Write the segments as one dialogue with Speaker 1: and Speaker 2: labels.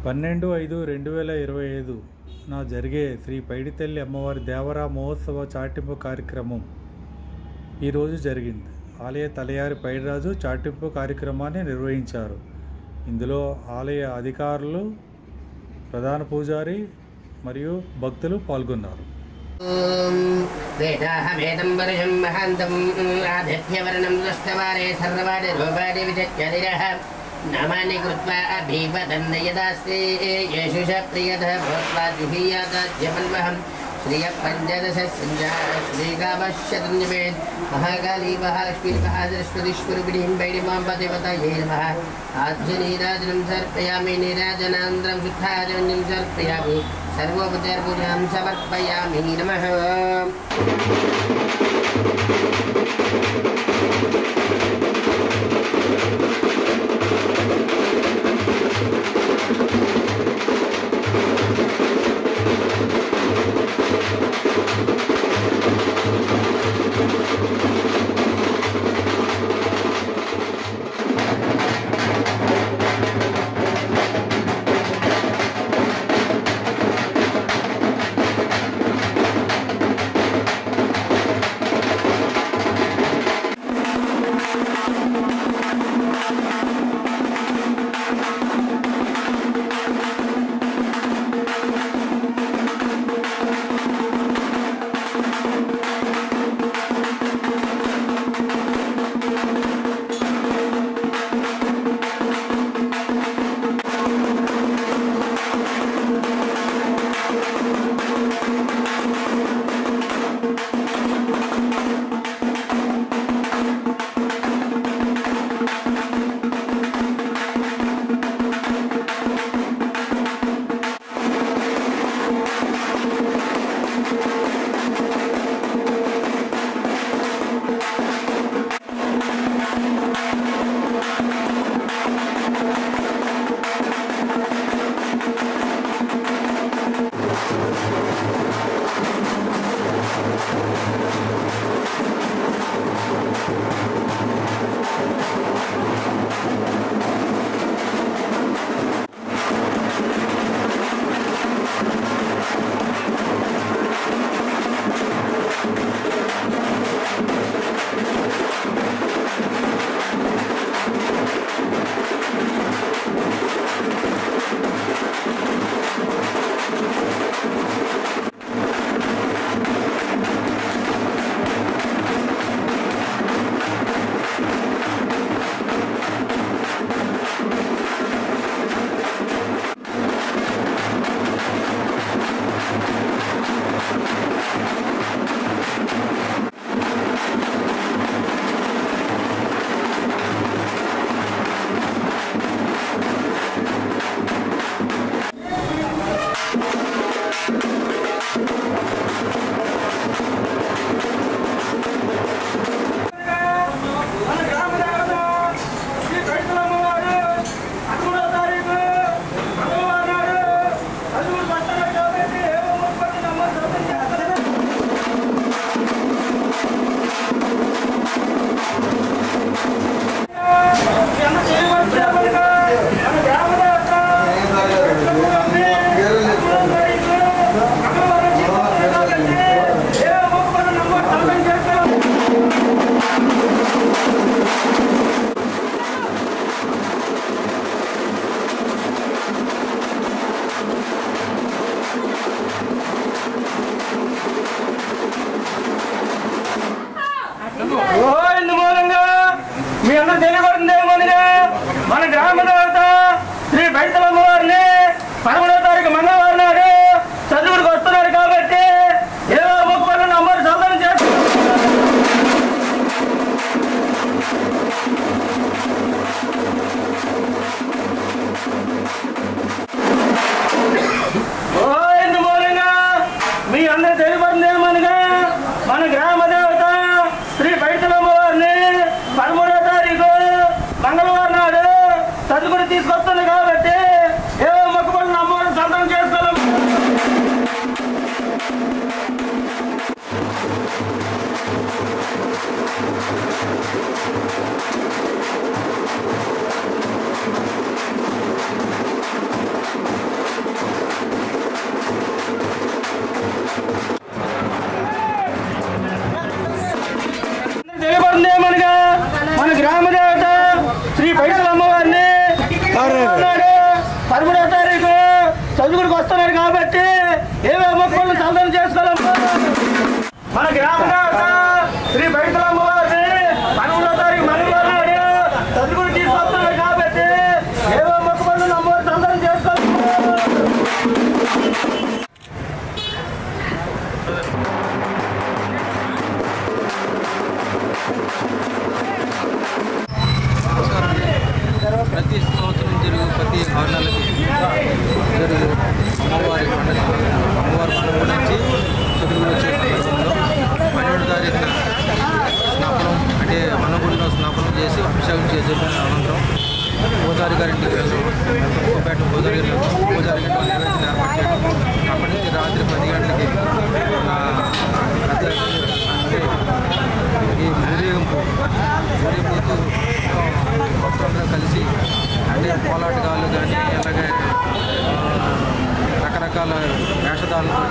Speaker 1: 12/5/2025 జరిగే శ్రీ పైడితల్లి అమ్మవారి దేవరా మహోత్సవ చాటింపు కార్యక్రమం ఈరోజు జరిగింది. ఆలయ తలయారి పైడిరాజు చాటింపు కార్యక్రమాన్ని నిర్వహించారు. ఇందులో ఆలయ అధికారులు, ప్రధాన పూజారి మరియు భక్తులు పాల్గొన్నారు.
Speaker 2: వేదాహమేదం వరుషం మహాంతం ఆదిత్యవర్ణం దుష్టవారే సర్వాణి రూపాణి విజత్యదిరః నామాని కృత్వా అభివదన్న యదాస్తే యేషుష ప్రియతః భూత్వా జుహీయాదాజ్యమన్వహం శ్రియ పంచదశ సంజా శ్రీకామశతంజమేన్ మహాకాళీ మహాలక్ష్మీ మహాసరస్వతీశ్వరూపిణీం వైడిమాంబదేవతాయై నమః. ఆధ్యనీరాజనం సమర్పయామి, నీరాజనానంతరం శుద్ధాచమన్యం సమర్పయామి, సర్వోపచార పూజాం సమర్పయామి. నమః.
Speaker 3: చదువుడికి వస్తున్నారు కాబట్టి ఏవే మొక్కలు సందర్శన చేసుకోవాలి. మన గ్రామ దేవత శ్రీ బైడుతలమ్మ వారిని 12వ తారీఖు మంగళవారం నాడు చదువుడు తీసుకొస్తున్నారు కాబట్టి ఏవే మొక్కలు అమ్మవారి సందర్శన చేసుకోవాలి.
Speaker 4: ప్రతి సంవత్సరం జరుగు ప్రతి 6 నెలలకి జరుగు అమ్మవారి పండుగ నుంచి చదువులు వచ్చే సందర్భంలో 12వ తారీఖున స్నాపనం అంటే అన్నగుడిలో స్నాపనం చేసి అభిషేకం జరిగిన అనంతరం పూజారి గారింటికి వెళ్ళడం, కొత్తపేట పూజారి గారి నైవేద్యం ఏర్పాటు చేయడం. అప్పటి నుంచి రాత్రి 10 గంటలకి ఈ ఊరేగింపు భక్తులందరూ కలిసి అంటే పోలాటగాళ్ళు కానీ అలాగే రకరకాల వేషధాలతో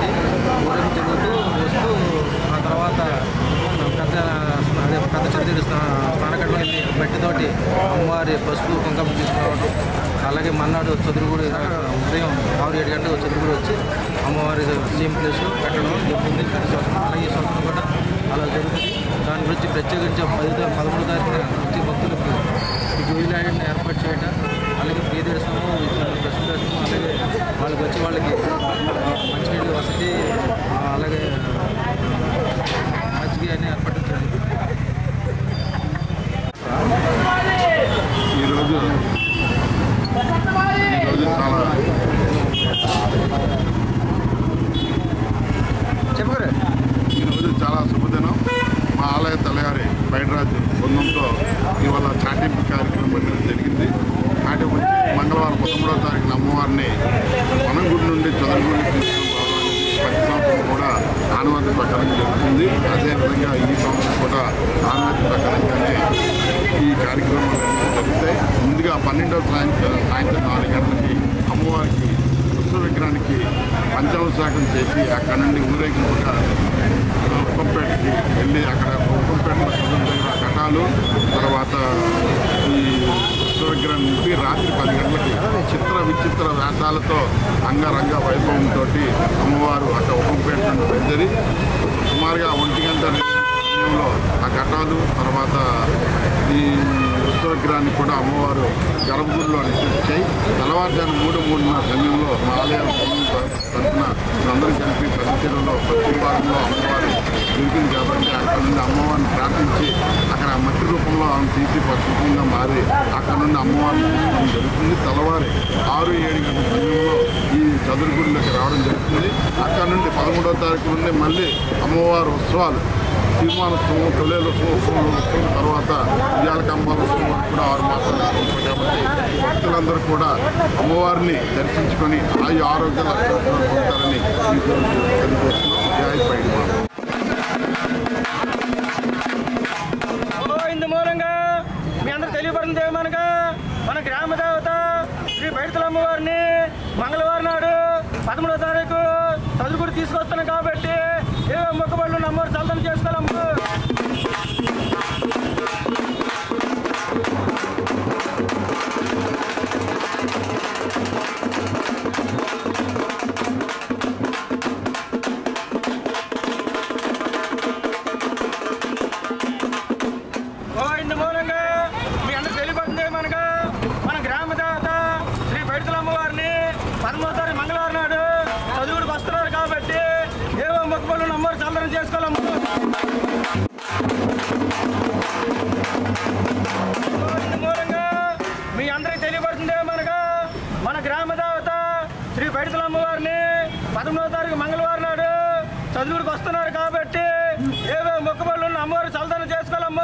Speaker 4: ఊరేగింపు తిరుగుతూ వస్తూ ఆ తర్వాత పెద్ద చర్చలు స్నానకట్టు వెళ్ళి మట్టితోటి అమ్మవారి పసుపు కుంకుమ తీసుకురావడం. అలాగే మన్నాడు చదురుగుడు ఉదయం 6-7 గంటలకు చదురుగుడు వచ్చి అమ్మవారి సేమ్ ప్లేస్ పెట్టడం జరుగుతుంది ప్రతి సంవత్సరం. అలాగే ఈ సంవత్సరం కూడా అలా జరుగుతుంది. దాని గురించి ప్రత్యేకించి 13వ తారీఖున వచ్చే భక్తులకు జూయిలాండ్ని ఏర్పాటు చేయడం, అలాగే ఫ్రీ దర్శనము, బస్సు దర్శనం, అలాగే వాళ్ళకి వచ్చి వాళ్ళకి మంచినీళ్ళు వసతి, అలాగే మజ్జిగ అన్నీ ఏర్పాటు జరిగింది.
Speaker 5: ఈరోజు చాలా శుభదినం. మా ఆలయ తలయారి బైడరాజు బృందంతో ఇవాళ చాటింపు కార్యక్రమం పెట్టడం జరిగింది. చాటింపు వచ్చి మంగళవారం 13వ తారీఖున అమ్మవారిని వనంగుడి నుండి చదరగుడి తీసుకొని రావడానికి ప్రతి సంవత్సరం కూడా ఆనవాయితీ ప్రకారం జరుగుతుంది. అదేవిధంగా ఈ సంవత్సరం కూడా ఆనవాయితీ ప్రకారంగానే ఈ కార్యక్రమాలు జరుగుతాయి. ముందుగా 12వ సాయంత్రం 4 గంటలకి అమ్మవారికి విశ్వ విగ్రహానికి పంచాభిషేకం చేసి అక్కడ నుండి ఊరేగింపుగా ఉప్పంపేటకి వెళ్ళి అక్కడ ఉప్పంపేటలో దగ్గర ఘటాలు, తర్వాత ఈ విశ్వ విగ్రహం నుంచి రాత్రి 10 గంటలకి చిత్ర విచిత్ర వేషాలతో అంగరంగ వైభవంతో అమ్మవారు అక్కడ ఉప్పంపేట నుండి బయలుదేరి సుమారుగా 1 గంట సమయంలో ఆ ఘటాలు, తర్వాత ఈ విశ్వ విగ్రహాన్ని కూడా అమ్మవారు గర్భగుడిలో నిశ్చయించాయి. తెల్లవారుజాము 3:30 సమయంలో మా ఆలయం తరఫున అందరూ కలిపి ప్రతిలో ప్రతి వారంలో అమ్మవారు దొరికింది కాబట్టి అక్కడ నుండి అమ్మవారిని ప్రార్థించి అక్కడ మట్టి రూపంలో ఆమె తీసి పసుపుగా మారి అక్కడ నుండి అమ్మవారిని తీసుకోవడం జరుగుతుంది. తెల్లవారి 6-7 గంటల సమయంలో ఈ చదురుగుడిలోకి రావడం జరుగుతుంది. అక్కడ నుండి 13వ తారీఖు నుండి మళ్ళీ అమ్మవారి ఉత్సవాలు, తీర్మానోత్సవం, తొలేలోత్సవం, తర్వాత ఉయ్యాల కంబాల ఉత్సవం కూడా 6 మాసాలు ఉంటుంది కాబట్టి భక్తులందరూ కూడా అమ్మవారిని దర్శించుకొని ఆరోగ్యాలు పొందుతారని తెలియజేస్తున్నాం.
Speaker 3: ఇందు మూలంగా మీ అందరూ తెలియబడింది ఏమనగా మన గ్రామ దేవత శ్రీ బైడుతలమ్మ వారిని మంగళవారం నాడు 13వ తారీఖు చదువుకుడు తీసుకొస్తున్నాం కాబట్టి ఏవో మొక్కబడులు అమ్మవారు చల్లని చేసుకోవాలమ్మ. ఇందు మూలంగా మీ అందరూ తెలియబడింది ఏమనగా మన గ్రామ దేవత శ్రీ బైడుతలమ్మ వారిని 13వ తారీఖు మంగళవారం నాడు చదువుడికి వస్తున్నారు కాబట్టి ఏవో మొక్కబడులు అమ్మవారు చల్లని చేసుకోవాలమ్మ. ఇందు మూలంగా మీ అందరికీ తెలియబడుతుంది ఏమనగా మన గ్రామ దేవత శ్రీ బైడుతలమ్మ వారిని 13వ తారీఖు మంగళవారం నాడు చదువుడికి వస్తున్నారు కాబట్టి ఏవో మొక్కబడులు అమ్మవారు చల్లని చేసుకోవాలమ్మ.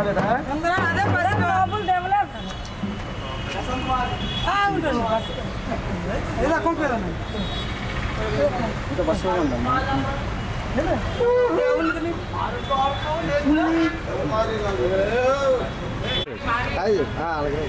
Speaker 3: రాలేదా
Speaker 6: అదే బస్ లోపల దేవలేదు ఉంటుంది బస్ ఏదో అకౌంట్ లేదండి
Speaker 3: ఇంకా బస్సు ఉందమ్మా అలాగే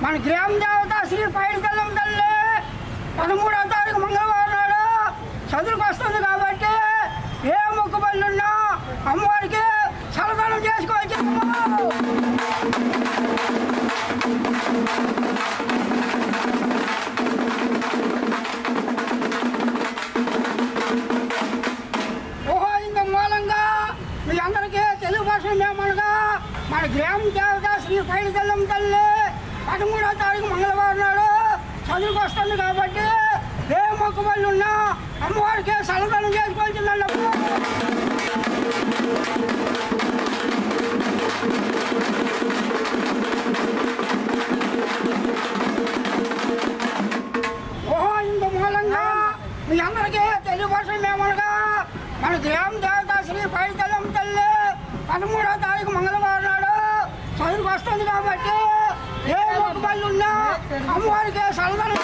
Speaker 6: మన గ్రామ దేవత శ్రీ పైడితల్లి తల్లి 13వ తారీఖు మంగళవారం నాడు చదువుకు వస్తుంది కాబట్టి ఏ మొక్కుబళ్ళు ఉన్నా అమ్మవారికి సలదానం చేసుకోవచ్చు. ఇంత మూలంగా మీ అందరికీ తెలుగు భాష మేమనగా మన గ్రామ దేవత శ్రీ పైడితల్లి తల్లి 13వ తారీఖు మంగళవారం నాడు చదువుకు వస్తుంది కాబట్టి ఏ మొక్కుబళ్ళు ఉన్నా అమ్మవారికి సలదానం చేసుకోవాల్సిందండి. ఇంత మూలంగా మీ అందరికీ తెలుగు భాష మేమనగా మన గ్రామ దేవత శ్రీ పైడితల్లి తల్లి 13వ తారీఖు మంగళవారం నాడు చదువుకు వస్తుంది కాబట్టి ఏ మొక్కుబళ్ళు ఉన్నా అమ్మవారికి సలదానం